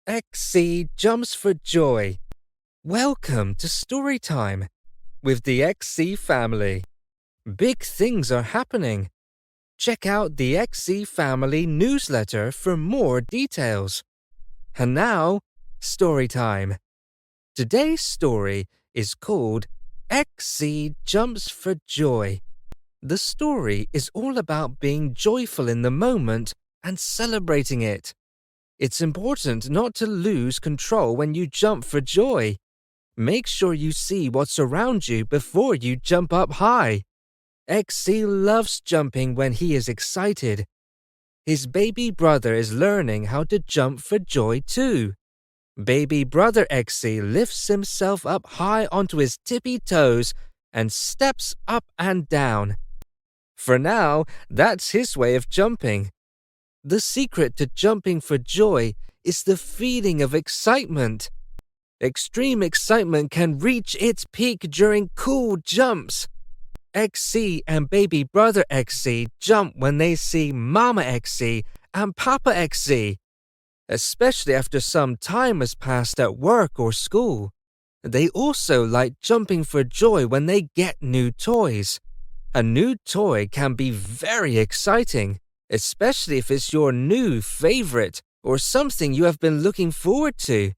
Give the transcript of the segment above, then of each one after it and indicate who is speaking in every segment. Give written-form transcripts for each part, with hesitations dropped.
Speaker 1: XC jumps for joy. Welcome to Storytime with the XC family. Big things are happening. Check out the XC family newsletter for more details. And now, Storytime. Today's story is called XC Jumps for Joy. The story is all about being joyful in the moment and celebrating it. It's important not to lose control when you jump for joy. Make sure you see what's around you before you jump up high. XC loves jumping when he is excited. His baby brother is learning how to jump for joy too. Baby brother XC lifts himself up high onto his tippy toes and steps up and down. For now, that's his way of jumping. The secret to jumping for joy is the feeling of excitement. Extreme excitement can reach its peak during cool jumps. XC and baby brother XC jump when they see Mama XC and Papa XC, especially after some time has passed at work or school. They also like jumping for joy when they get new toys. A new toy can be very exciting, especially if it's your new favorite or something you have been looking forward to.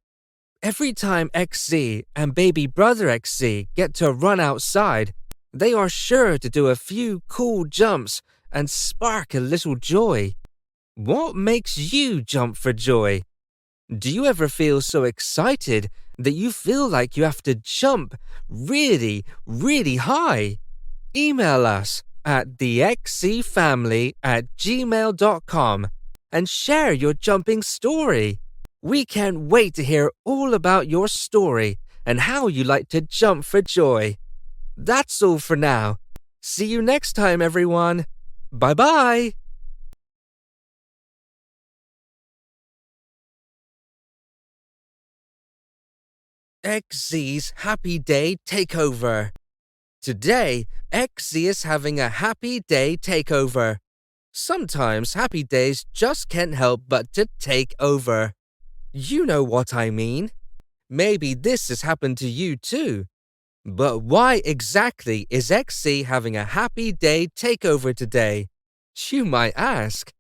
Speaker 1: Every time XC and baby brother XC get to run outside, they are sure to do a few cool jumps and spark a little joy. What makes you jump for joy? Do you ever feel so excited that you feel like you have to jump really, really high? Email us at thexcfamily@gmail.com and share your jumping story. We can't wait to hear all about your story and how you like to jump for joy. That's all for now. See you next time, everyone. Bye-bye. XZ's Happy Day Takeover. Today, XZ is having a happy day takeover. Sometimes happy days just can't help but to take over. You know what I mean. Maybe this has happened to you too. But why exactly is XZ having a happy day takeover today? You might ask.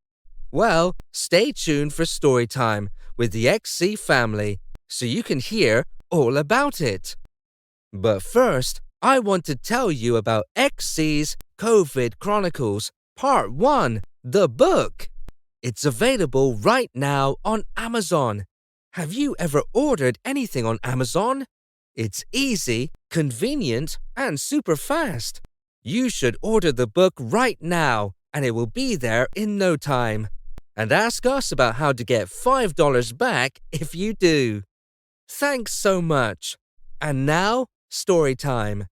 Speaker 1: Well, stay tuned for Storytime with the XZ family so you can hear all about it. But first, I want to tell you about XZ's COVID Chronicles Part 1, the book. It's available right now on Amazon. Have you ever ordered anything on Amazon? It's easy, convenient, and super fast. You should order the book right now, and it will be there in no time. And ask us about how to get $5 back if you do. Thanks so much. And now, story time.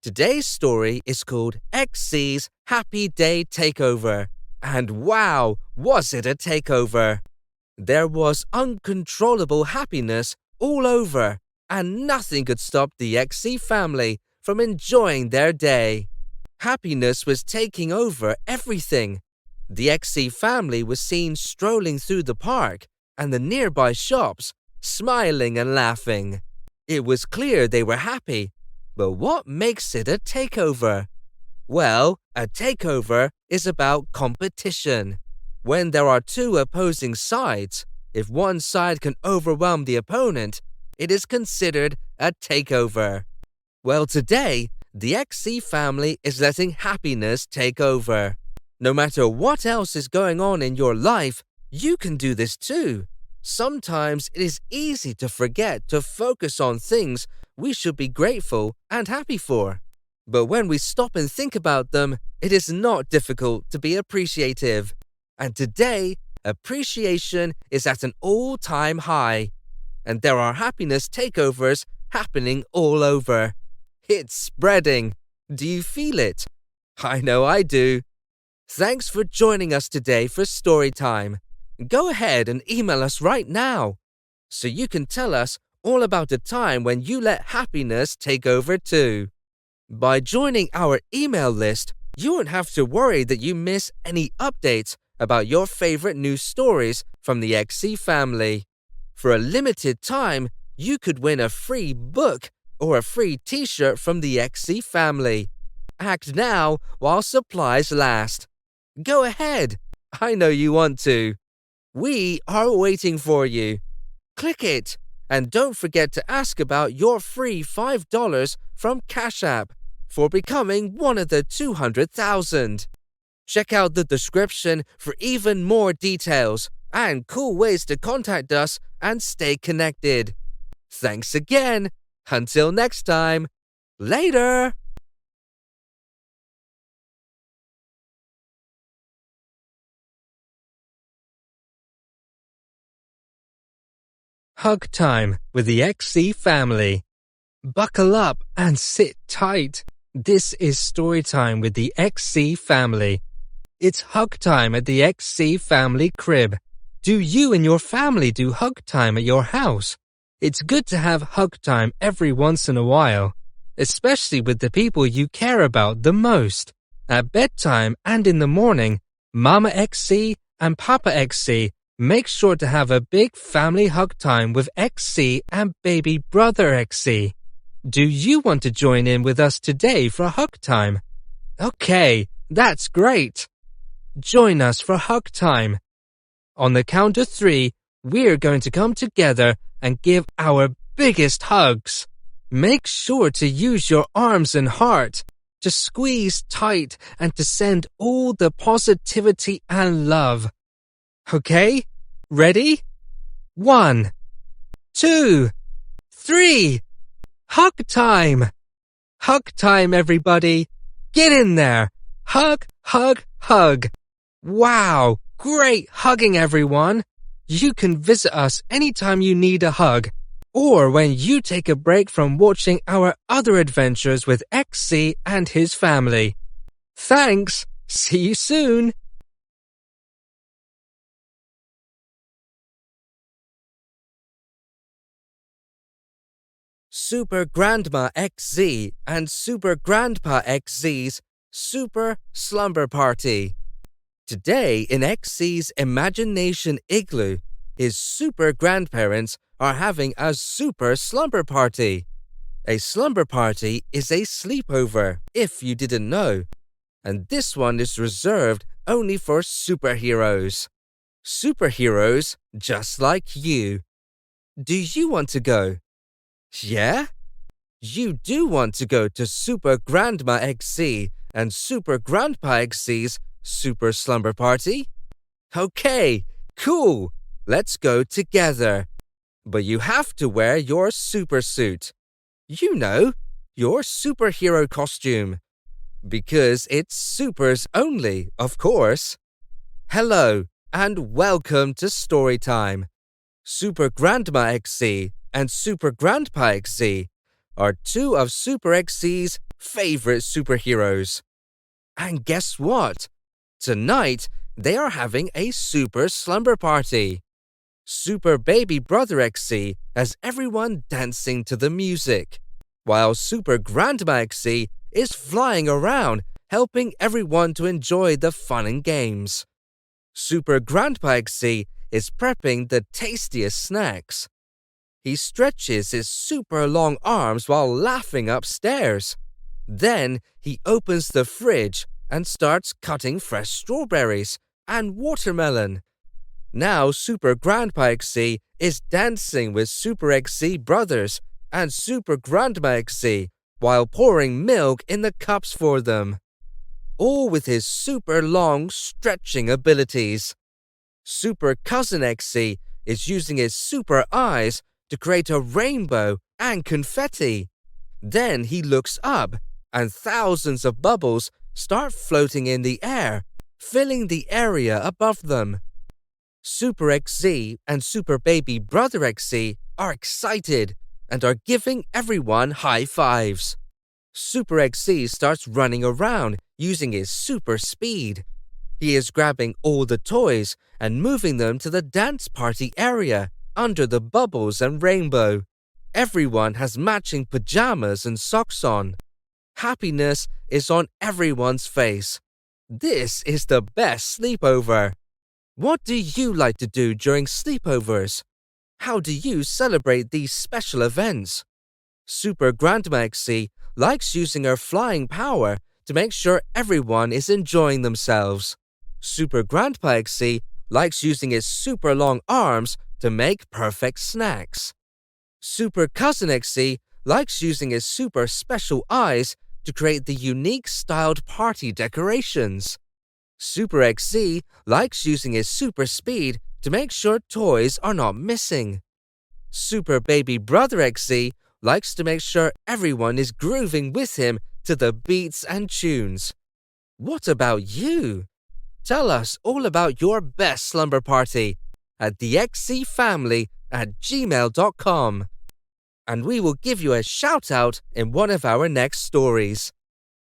Speaker 1: Today's story is called XC's Happy Day Takeover. And wow, was it a takeover! There was uncontrollable happiness all over, and nothing could stop the XC family from enjoying their day. Happiness was taking over everything. The XC family was seen strolling through the park and the nearby shops, smiling and laughing. It was clear they were happy. But what makes it a takeover? Well, a takeover is about competition. When there are two opposing sides, if one side can overwhelm the opponent, it is considered a takeover. Well, today, the XC family is letting happiness take over. No matter what else is going on in your life, you can do this too. Sometimes it is easy to forget to focus on things we should be grateful and happy for. But when we stop and think about them, it is not difficult to be appreciative. And today, appreciation is at an all-time high. And there are happiness takeovers happening all over. It's spreading. Do you feel it? I know I do. Thanks for joining us today for Storytime. Go ahead and email us right now so you can tell us all about a time when you let happiness take over too. By joining our email list, you won't have to worry that you miss any updates about your favorite news stories from the XC family. For a limited time, you could win a free book or a free t-shirt from the XC family. Act now while supplies last. Go ahead. I know you want to. We are waiting for you. Click it. And don't forget to ask about your free $5 from Cash App for becoming one of the 200,000. Check out the description for even more details and cool ways to contact us and stay connected. Thanks again. Until next time. Later. Hug time with the XC family. Buckle up and sit tight. This is Storytime with the XC family. It's hug time at the XC family crib. Do you and your family do hug time at your house? It's good to have hug time every once in a while, especially with the people you care about the most. At bedtime and in the morning, Mama XC and Papa XC make sure to have a big family hug time with XC and baby brother XC. Do you want to join in with us today for hug time? Okay, that's great. Join us for hug time. On the count of 3, we're going to come together and give our biggest hugs. Make sure to use your arms and heart to squeeze tight and to send all the positivity and love. Okay? Ready? 1, 2, 3. Hug time! Hug time, everybody! Get in there! Hug, hug, hug! Wow! Great hugging, everyone! You can visit us anytime you need a hug, or when you take a break from watching our other adventures with XC and his family. Thanks! See you soon! Super Grandma XZ and Super Grandpa XZ's Super Slumber Party. Today in XZ's Imagination Igloo, his super grandparents are having a super slumber party. A slumber party is a sleepover, if you didn't know. And this one is reserved only for superheroes. Superheroes just like you. Do you want to go? Yeah? You do want to go to Super Grandma XZ and Super Grandpa XZ's Super Slumber Party? Okay, cool. Let's go together. But you have to wear your super suit. You know, your superhero costume. Because it's supers only, of course. Hello, and welcome to Storytime. Super Grandma XZ and Super Grandpa XZ are 2 of Super XZ's favorite superheroes. And guess what? Tonight, they are having a super slumber party. Super Baby Brother XZ has everyone dancing to the music, while Super Grandma XZ is flying around, helping everyone to enjoy the fun and games. Super Grandpa XZ is prepping the tastiest snacks. He stretches his super long arms while laughing upstairs. Then he opens the fridge and starts cutting fresh strawberries and watermelon. Now Super Grandpa XZ is dancing with Super XZ brothers and Super Grandma XZ while pouring milk in the cups for them. All with his super long stretching abilities. Super Cousin XZ is using his super eyes to create a rainbow and confetti. Then he looks up and thousands of bubbles start floating in the air, filling the area above them. Super XZ and Super Baby Brother XZ are excited and are giving everyone high fives. Super XZ starts running around using his super speed. He is grabbing all the toys and moving them to the dance party area under the bubbles and rainbow. Everyone has matching pajamas and socks on. Happiness is on everyone's face. This is the best sleepover. What do you like to do during sleepovers? How do you celebrate these special events? Super Grandma XC likes using her flying power to make sure everyone is enjoying themselves. Super Grandpa XC likes using his super long arms to make perfect snacks. Super Cousin XC likes using his super special eyes to create the unique styled party decorations. Super XZ likes using his super speed to make sure toys are not missing. Super Baby Brother XZ likes to make sure everyone is grooving with him to the beats and tunes. What about you? Tell us all about your best slumber party at thexcfamily@gmail.com, and we will give you a shout out in one of our next stories.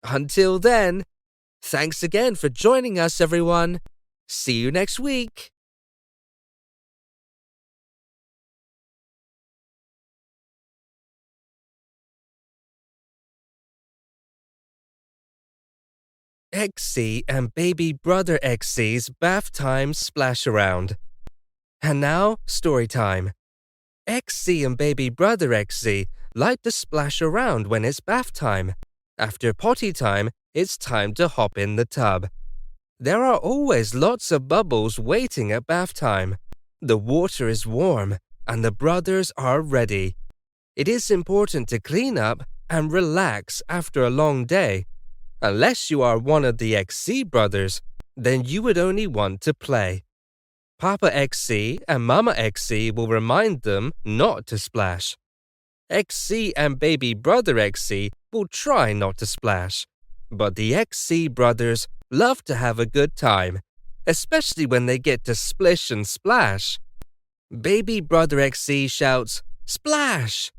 Speaker 1: Until then, thanks again for joining us, everyone. See you next week. XC and baby brother XC's Bathtime splash around. And now, story time. XC and baby brother XC like to splash around when it's bath time. After potty time, it's time to hop in the tub. There are always lots of bubbles waiting at bath time. The water is warm and the brothers are ready. It is important to clean up and relax after a long day. Unless you are one of the XC brothers, then you would only want to play. Papa XC and Mama XC will remind them not to splash. XC and baby brother XC will try not to splash. But the XC brothers love to have a good time, especially when they get to splish and splash. Baby brother XC shouts, "Splash!"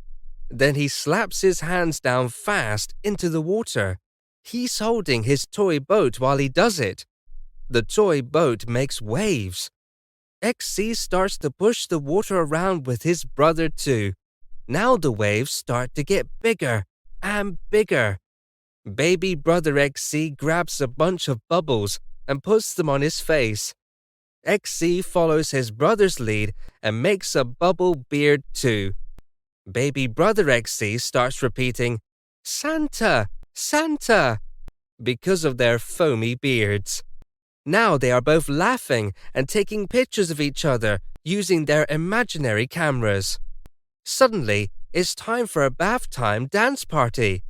Speaker 1: Then he slaps his hands down fast into the water. He's holding his toy boat while he does it. The toy boat makes waves. XC starts to push the water around with his brother too. Now the waves start to get bigger and bigger. Baby brother XC grabs a bunch of bubbles and puts them on his face. XC follows his brother's lead and makes a bubble beard too. Baby brother XC starts repeating, "Santa! Santa!" because of their foamy beards. Now they are both laughing and taking pictures of each other using their imaginary cameras. Suddenly, it's time for a bath time dance party.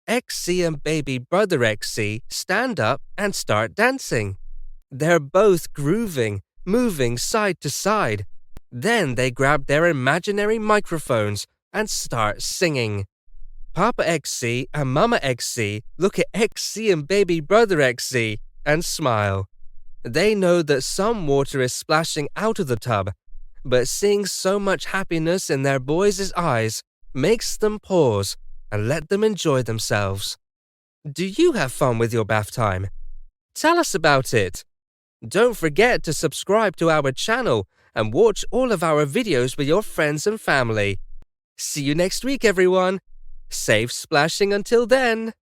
Speaker 1: XC and baby brother XC stand up and start dancing. They're both grooving, moving side to side. Then they grab their imaginary microphones and start singing. Papa XC and Mama XC look at XC and baby brother XC and smile. They know that some water is splashing out of the tub, but seeing so much happiness in their boys' eyes makes them pause and let them enjoy themselves. Do you have fun with your bath time? Tell us about it. Don't forget to subscribe to our channel and watch all of our videos with your friends and family. See you next week, everyone. Safe splashing until then.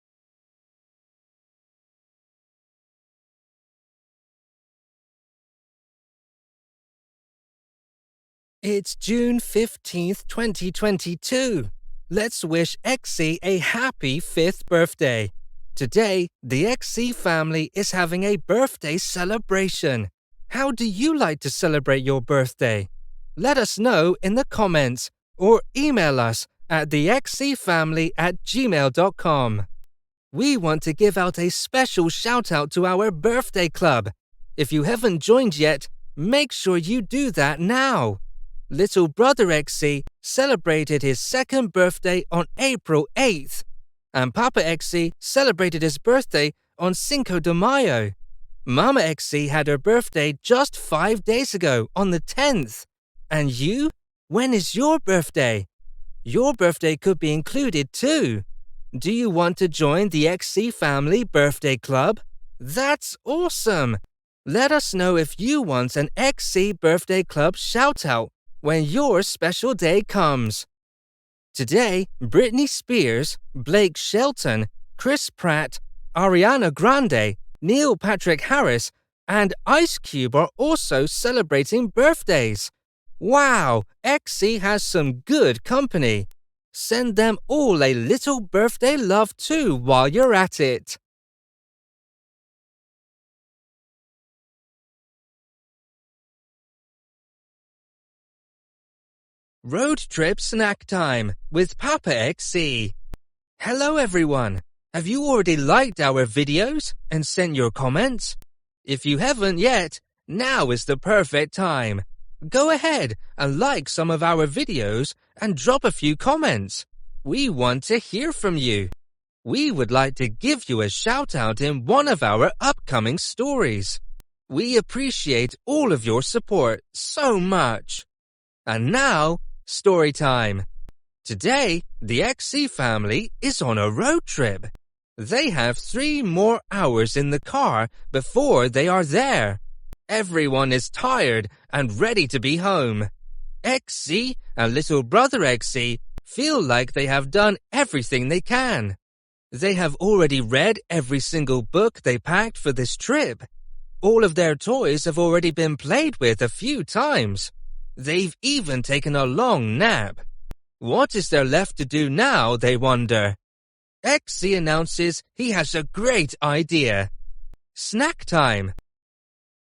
Speaker 1: It's June 15th, 2022. Let's wish XC a happy 5th birthday. Today, the XC family is having a birthday celebration. How do you like to celebrate your birthday? Let us know in the comments or email us at thexcfamily@gmail.com. We want to give out a special shout out to our birthday club. If you haven't joined yet, make sure you do that now. Little brother XC celebrated his 2nd birthday on April 8th, and Papa XC celebrated his birthday on Cinco de Mayo. Mama XC had her birthday just 5 days ago on the 10th. And you? When is your birthday? Your birthday could be included too. Do you want to join the XC Family Birthday Club? That's awesome! Let us know if you want an XC Birthday Club shout-out when your special day comes. Today, Britney Spears, Blake Shelton, Chris Pratt, Ariana Grande, Neil Patrick Harris, and Ice Cube are also celebrating birthdays. Wow, Exy has some good company. Send them all a little birthday love too while you're at it. Road Trip Snack Time with Papa XC. Hello everyone! Have you already liked our videos and sent your comments? If you haven't yet, now is the perfect time. Go ahead and like some of our videos and drop a few comments. We want to hear from you. We would like to give you a shout out in one of our upcoming stories. We appreciate all of your support so much. And now, story time. Today, the XC family is on a road trip. They have 3 more hours in the car before they are there. Everyone is tired and ready to be home. XC and little brother XC feel like they have done everything they can. They have already read every single book they packed for this trip. All of their toys have already been played with a few times. They've even taken a long nap. What is there left to do now, they wonder? XC announces he has a great idea. Snack time.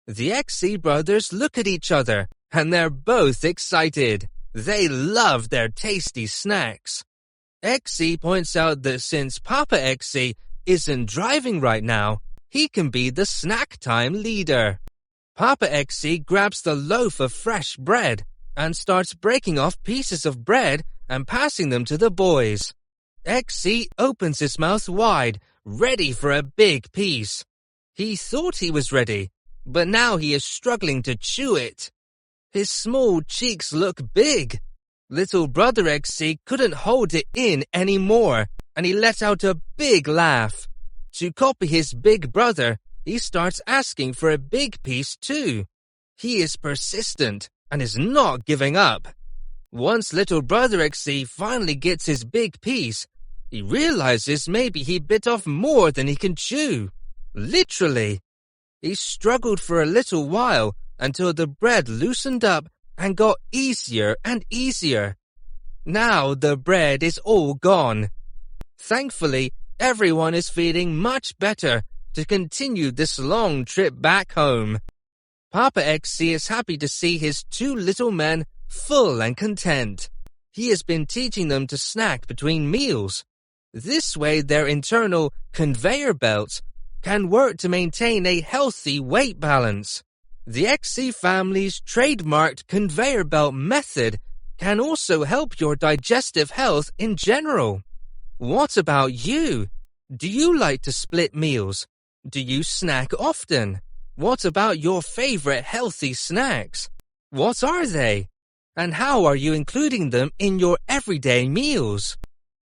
Speaker 1: The XC brothers look at each other and they're both excited. They love their tasty snacks. XC points out that since Papa XC isn't driving right now, he can be the snack time leader. Papa XC grabs the loaf of fresh bread and starts breaking off pieces of bread and passing them to the boys. XC opens his mouth wide, ready for a big piece. He thought he was ready, but now he is struggling to chew it. His small cheeks look big. Little brother XC couldn't hold it in anymore, and he let out a big laugh. To copy his big brother, he starts asking for a big piece too. He is persistent and is not giving up. Once little brother XC finally gets his big piece, he realizes maybe he bit off more than he can chew. Literally. He struggled for a little while until the bread loosened up and got easier and easier. Now the bread is all gone. Thankfully, everyone is feeling much better to continue this long trip back home. Papa XC is happy to see his 2 little men full and content. He has been teaching them to snack between meals. This way their internal conveyor belts can work to maintain a healthy weight balance. The XC family's trademarked conveyor belt method can also help your digestive health in general. What about you? Do you like to split meals? Do you snack often? What about your favorite healthy snacks? What are they? And how are you including them in your everyday meals?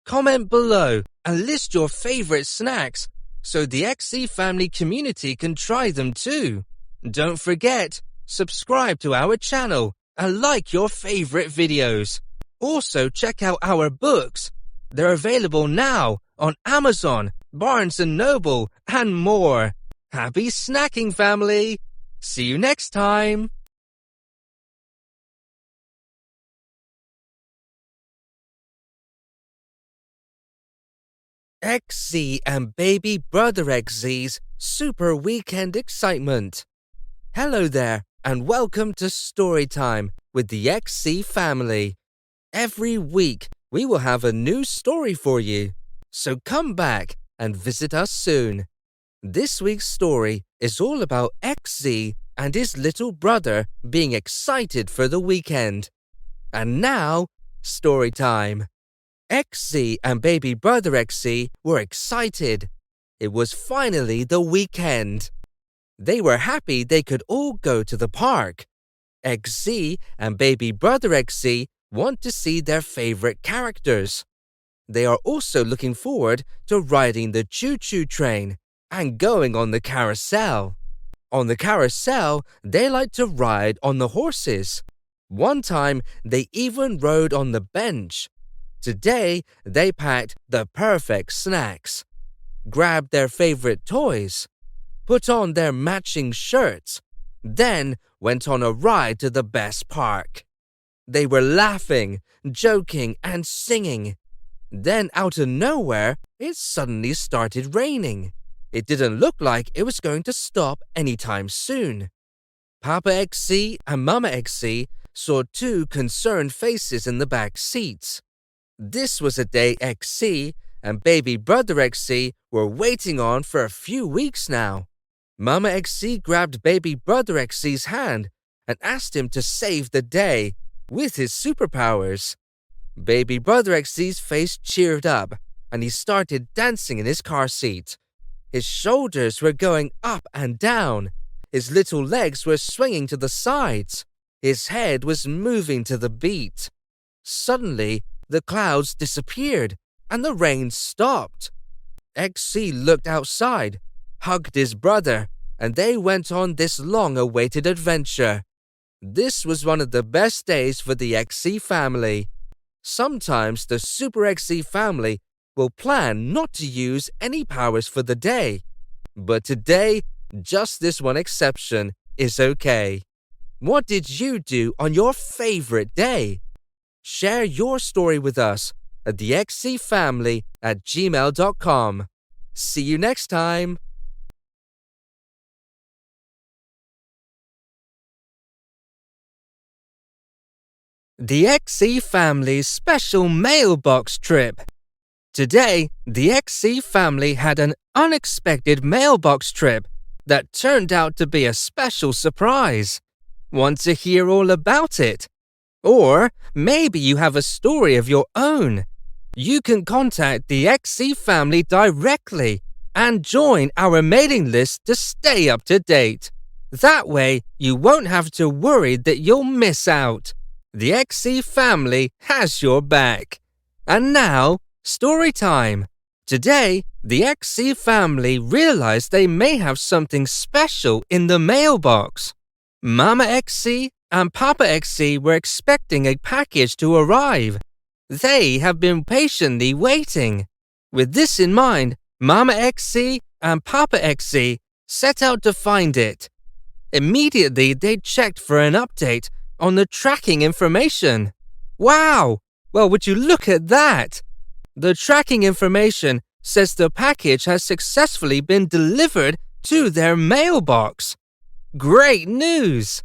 Speaker 1: Comment below and list your favorite snacks so the XC family community can try them too. Don't forget, subscribe to our channel and like your favorite videos. Also check out our books. They're available now on Amazon, Barnes & Noble, and more. Happy snacking, family! See you next time! XC and baby brother XZ's super weekend excitement. Hello there, and welcome to Storytime with the XC family. Every week, we will have a new story for you, so come back and visit us soon. This week's story is all about XZ and his little brother being excited for the weekend. And now, story time. XZ and baby brother XZ were excited. It was finally the weekend. They were happy they could all go to the park. XZ and baby brother XZ want to see their favorite characters. They are also looking forward to riding the choo-choo train and going on the carousel. On the carousel, they like to ride on the horses. One time, they even rode on the bench. Today, they packed the perfect snacks, grabbed their favorite toys, put on their matching shirts, then went on a ride to the best park. They were laughing, joking, and singing. Then, out of nowhere, it suddenly started raining. It didn't look like it was going to stop anytime soon. Papa XC and Mama XC saw two concerned faces in the back seats. This was a day XC and baby brother XC were waiting on for a few weeks now. Mama XC grabbed baby brother XC's hand and asked him to save the day with his superpowers. Baby brother XC's face cheered up and he started dancing in his car seat. His shoulders were going up and down. His little legs were swinging to the sides. His head was moving to the beat. Suddenly, the clouds disappeared and the rain stopped. XC looked outside, hugged his brother, and they went on this long-awaited adventure. This was one of the best days for the XC family. Sometimes the Super XC family will plan not to use any powers for the day. But today, just this one exception is okay. What did you do on your favorite day? Share your story with us at thexcfamily@gmail.com. See you next time. The XC family's special mailbox trip. Today, the XC family had an unexpected mailbox trip that turned out to be a special surprise. Want to hear all about it? Or maybe you have a story of your own. You can contact the XC family directly and join our mailing list to stay up to date. That way, you won't have to worry that you'll miss out. The XC family has your back. And now, story time. Today, the XC family realized they may have something special in the mailbox. Mama XC and Papa XC were expecting a package to arrive. They have been patiently waiting. With this in mind, Mama XC and Papa XC set out to find it. Immediately, they checked for an update on the tracking information. Wow! Well, would you look at that? The tracking information says the package has successfully been delivered to their mailbox. Great news!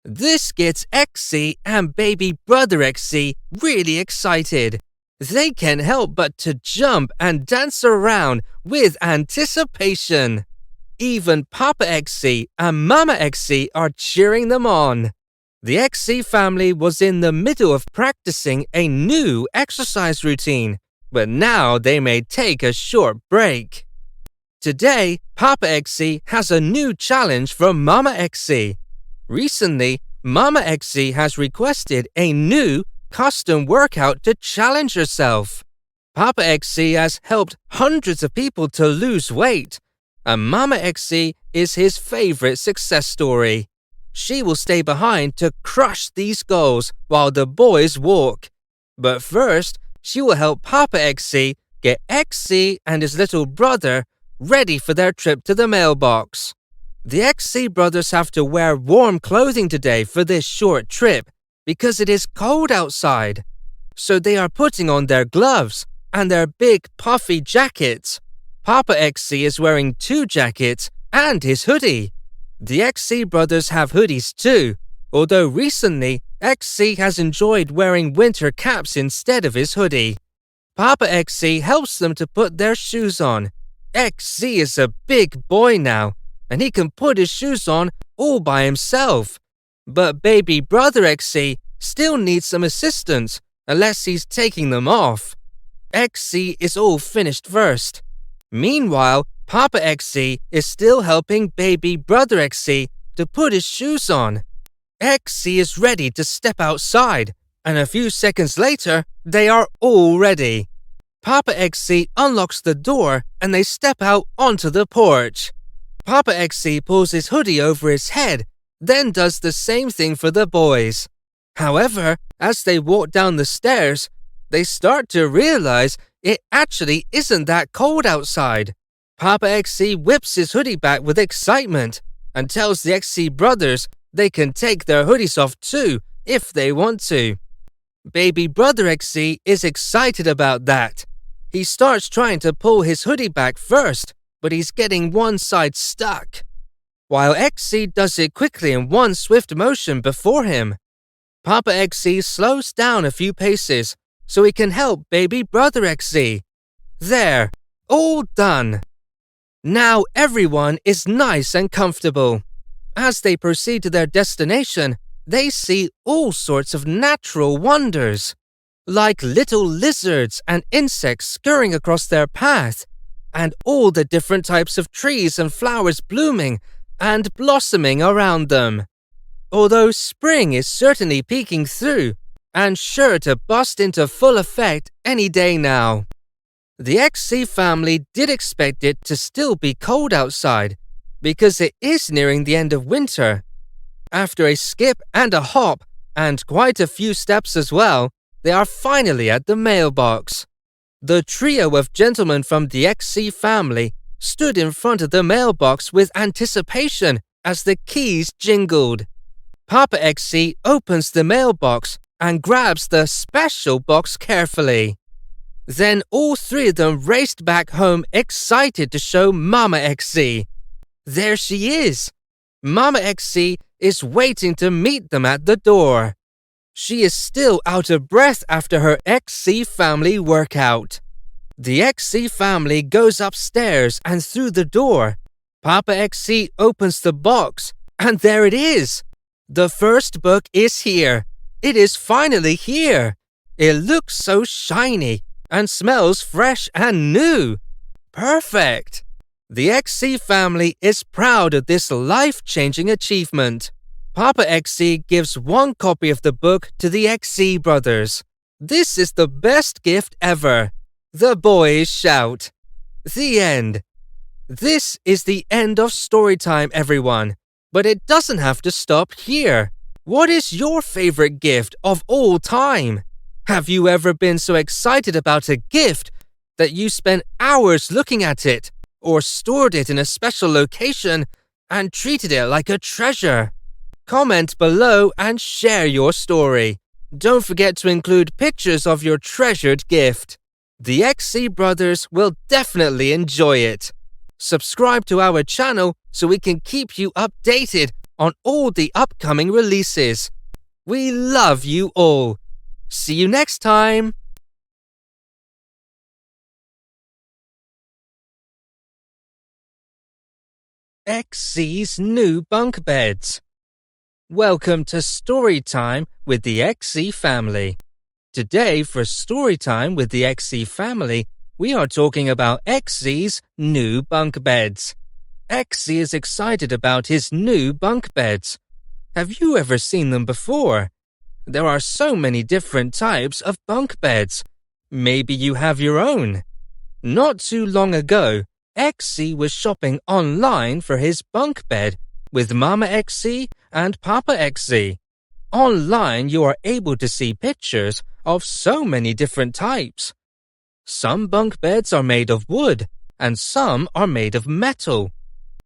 Speaker 1: This gets XC and baby brother XC really excited. They can't help but to jump and dance around with anticipation. Even Papa XC and Mama XC are cheering them on. The XC family was in the middle of practicing a new exercise routine, but now they may take a short break. Today, Papa XC has a new challenge from Mama XC. Recently, Mama XC has requested a new custom workout to challenge herself. Papa XC has helped hundreds of people to lose weight, and Mama XC is his favorite success story. She will stay behind to crush these goals while the boys walk. But first, she will help Papa XC get XC and his little brother ready for their trip to the mailbox. The XC brothers have to wear warm clothing today for this short trip because it is cold outside. So they are putting on their gloves and their big puffy jackets. Papa XC is wearing 2 jackets and his hoodie. The XC brothers have hoodies too, although recently XC has enjoyed wearing winter caps instead of his hoodie. Papa XC helps them to put their shoes on. XC is a big boy now, and he can put his shoes on all by himself. But baby brother XC still needs some assistance unless he's taking them off. XC is all finished first. Meanwhile, Papa XC is still helping baby brother XC to put his shoes on. XC is ready to step outside, and a few seconds later, they are all ready. Papa XC unlocks the door and they step out onto the porch. Papa XC pulls his hoodie over his head, then does the same thing for the boys. However, as they walk down the stairs, they start to realize it actually isn't that cold outside. Papa XC whips his hoodie back with excitement and tells the XC brothers they can take their hoodies off too if they want to. Baby brother XC is excited about that. He starts trying to pull his hoodie back first, but he's getting one side stuck, while XC does it quickly in one swift motion before him. Papa XC slows down a few paces so he can help baby brother XC. There, all done. Now everyone is nice and comfortable. As they proceed to their destination, they see all sorts of natural wonders, like little lizards and insects scurrying across their path, and all the different types of trees and flowers blooming and blossoming around them. Although spring is certainly peeking through and sure to bust into full effect any day now. The XC family did expect it to still be cold outside because it is nearing the end of winter. After a skip and a hop, and quite a few steps as well, they are finally at the mailbox. The trio of gentlemen from the XC family stood in front of the mailbox with anticipation as the keys jingled. Papa XC opens the mailbox and grabs the special box carefully. Then all three of them raced back home excited to show Mama XC. There she is. Mama XC is waiting to meet them at the door. She is still out of breath after her XC family workout. The XC family goes upstairs and through the door. Papa XC opens the box, and there it is. The first book is here. It is finally here. It looks so shiny and smells fresh and new. Perfect. The XC family is proud of this life-changing achievement. Papa XC gives one copy of the book to the XC brothers. This is the best gift ever. The boys shout. The end. This is the end of Storytime, everyone. But it doesn't have to stop here. What is your favorite gift of all time? Have you ever been so excited about a gift that you spent hours looking at it, or stored it in a special location and treated it like a treasure? Comment below and share your story. Don't forget to include pictures of your treasured gift. The XC brothers will definitely enjoy it. Subscribe to our channel so we can keep you updated on all the upcoming releases. We love you all. See you next time. XC's new bunk beds. Welcome to Storytime with the XC family. Today for Storytime with the XC family, we are talking about XC's new bunk beds. XC is excited about his new bunk beds. Have you ever seen them before? There are so many different types of bunk beds. Maybe you have your own. Not too long ago, XC was shopping online for his bunk bed with Mama XC and Papa XC. Online, you are able to see pictures of so many different types. Some bunk beds are made of wood and some are made of metal.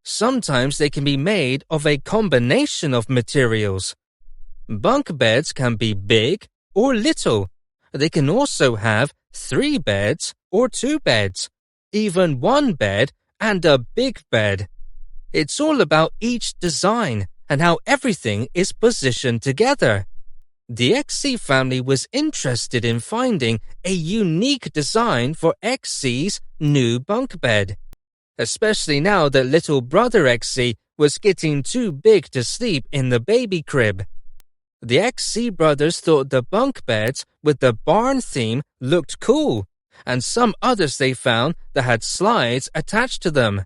Speaker 1: Sometimes they can be made of a combination of materials. Bunk beds can be big or little. They can also have 3 beds or 2 beds, even 1 bed and a big bed. It's all about each design and how everything is positioned together. The XC family was interested in finding a unique design for XC's new bunk bed, especially now that little brother XC was getting too big to sleep in the baby crib. The XC brothers thought the bunk beds with the barn theme looked cool, and some others they found that had slides attached to them.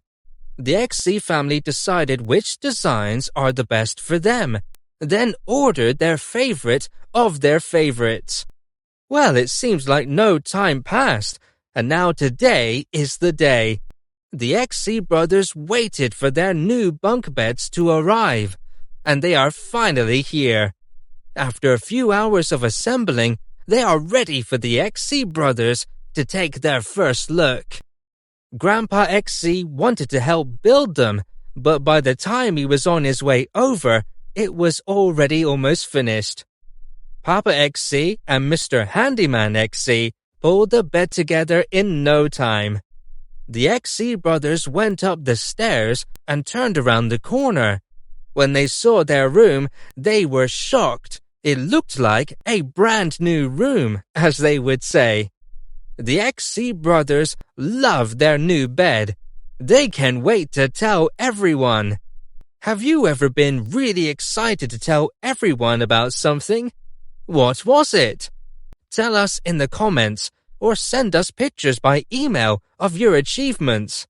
Speaker 1: The XC family decided which designs are the best for them, then ordered their favorite of their favorites. Well, it seems like no time passed, and now today is the day. The XC brothers waited for their new bunk beds to arrive, and they are finally here. After a few hours of assembling, they are ready for the XC brothers to take their first look. Grandpa XC wanted to help build them, but by the time he was on his way over, it was already almost finished. Papa XC and Mr. Handyman XC pulled the bed together in no time. The XC brothers went up the stairs and turned around the corner. When they saw their room, they were shocked. It looked like a brand new room, as they would say. The XC brothers love their new bed. They can't wait to tell everyone. Have you ever been really excited to tell everyone about something? What was it? Tell us in the comments or send us pictures by email of your achievements.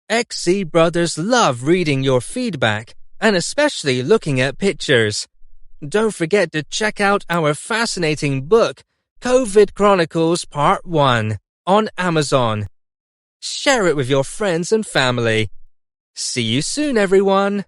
Speaker 1: XC brothers love reading your feedback and especially looking at pictures. Don't forget to check out our fascinating book, COVID Chronicles Part 1, on Amazon. Share it with your friends and family. See you soon, everyone!